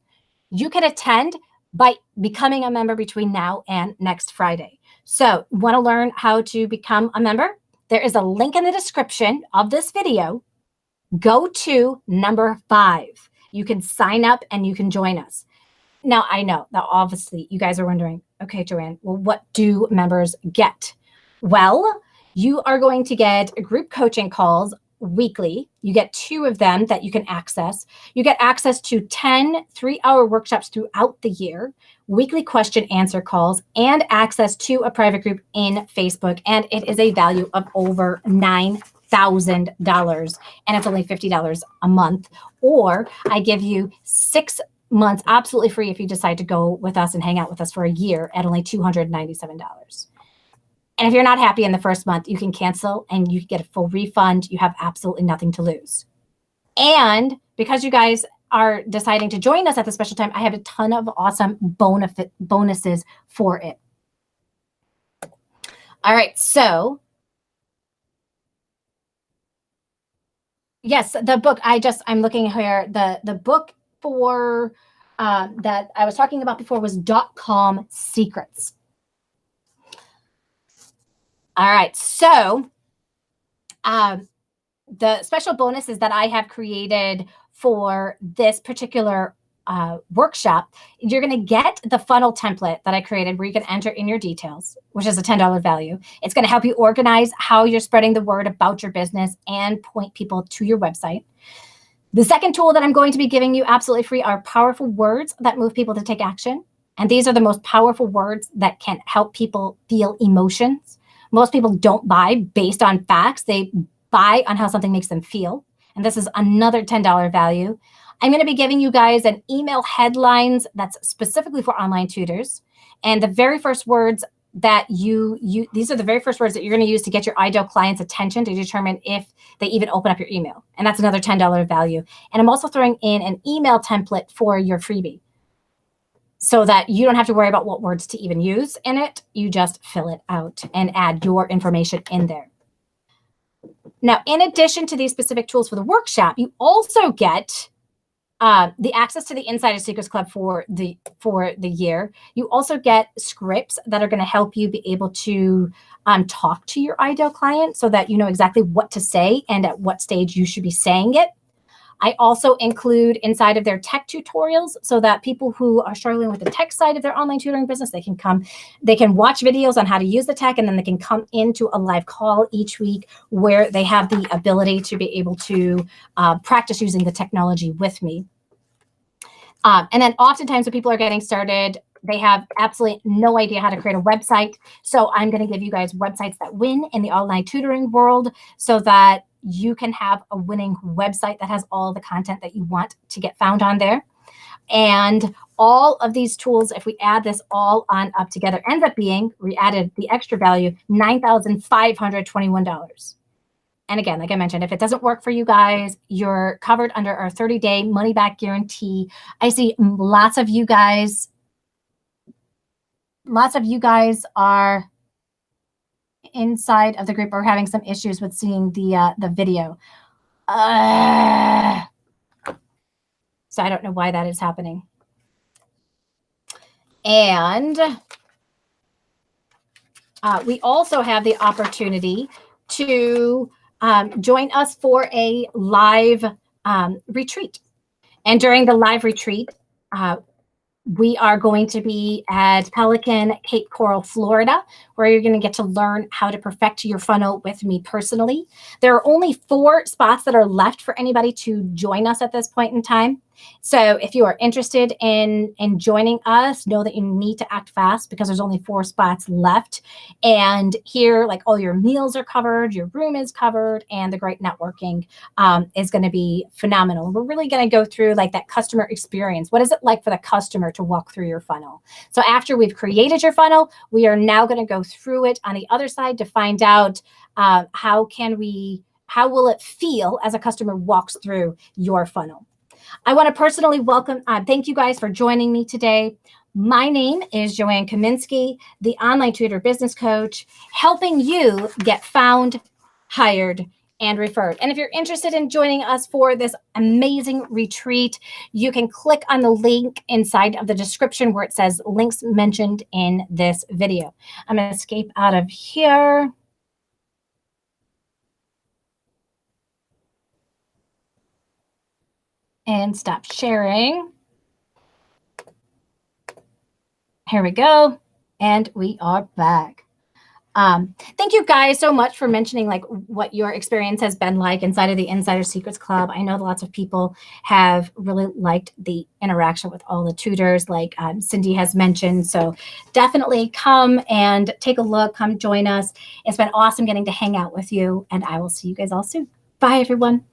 you can attend by becoming a member between now and next Friday. So want to learn how to become a member? There is a link in the description of this video. Go to number 5. You can sign up and you can join us. Now, I know that obviously you guys are wondering, okay, Joanne, well, what do members get? Well, you are going to get group coaching calls weekly. You get 2 of them that you can access. You get access to 10 3-hour workshops throughout the year, weekly question answer calls, and access to a private group in Facebook. And it is a value of over $9,000, and it's only $50 a month. Or I give you 6 months absolutely free if you decide to go with us and hang out with us for a year at only $297. And if you're not happy in the first month, you can cancel and you get a full refund. You have absolutely nothing to lose. And because you guys are deciding to join us at the special time, I have a ton of awesome bonuses for it. All right, so yes, the book, I'm looking here, the book for that I was talking about before was .com Secrets. All right, so the special bonuses that I have created for this particular workshop, you're going to get the funnel template that I created where you can enter in your details, which is a $10 value. It's going to help you organize how you're spreading the word about your business and point people to your website. The second tool that I'm going to be giving you absolutely free are powerful words that move people to take action. And these are the most powerful words that can help people feel emotions. Most people don't buy based on facts. They buy on how something makes them feel. And this is another $10 value. I'm going to be giving you guys an email headlines that's specifically for online tutors. And the very first words that these are the very first words that you're going to use to get your ideal client's attention to determine if they even open up your email. And that's another $10 value. And I'm also throwing in an email template for your freebie, so that you don't have to worry about what words to even use in it. You just fill it out and add your information in there. Now, in addition to these specific tools for the workshop, you also get the access to the Insider Secrets Club for the year. You also get scripts that are going to help you be able to talk to your ideal client so that you know exactly what to say and at what stage you should be saying it. I also include inside of their tech tutorials so that people who are struggling with the tech side of their online tutoring business, they can watch videos on how to use the tech, and then they can come into a live call each week where they have the ability to be able to practice using the technology with me. And then oftentimes when people are getting started, they have absolutely no idea how to create a website. So I'm going to give you guys websites that win in the online tutoring world so that you can have a winning website that has all the content that you want to get found on there. And all of these tools, if we add this all on up together, ends up being, we added the extra value, $9,521. And again, like I mentioned, if it doesn't work for you guys, you're covered under our 30-day money-back guarantee. I see lots of you guys are inside of the group are having some issues with seeing the video. So I don't know why that is happening. And we also have the opportunity to join us for a live retreat. And during the live retreat, we are going to be at Pelican, Cape Coral, Florida, where you're going to get to learn how to perfect your funnel with me personally. There are only 4 spots that are left for anybody to join us at this point in time. So if you are interested in joining us, know that you need to act fast because there's only 4 spots left. And here, like, all your meals are covered, your room is covered, and the great networking is going to be phenomenal. We're really going to go through like that customer experience. What is it like for the customer to walk through your funnel? So after we've created your funnel, we are now going to go through it on the other side to find out how will it feel as a customer walks through your funnel. I want to personally thank you guys for joining me today. My name is Joanne Kaminski, the online tutor business coach, helping you get found, hired, and referred. And if you're interested in joining us for this amazing retreat, you can click on the link inside of the description where it says links mentioned in this video. I'm going to escape out of here. And stop sharing. Here we go. And we are back. Thank you guys so much for mentioning like what your experience has been like inside of the Insider Secrets Club. I know lots of people have really liked the interaction with all the tutors, like Cindy has mentioned. So definitely come and take a look, come join us. It's been awesome getting to hang out with you, and I will see you guys all soon. Bye, everyone.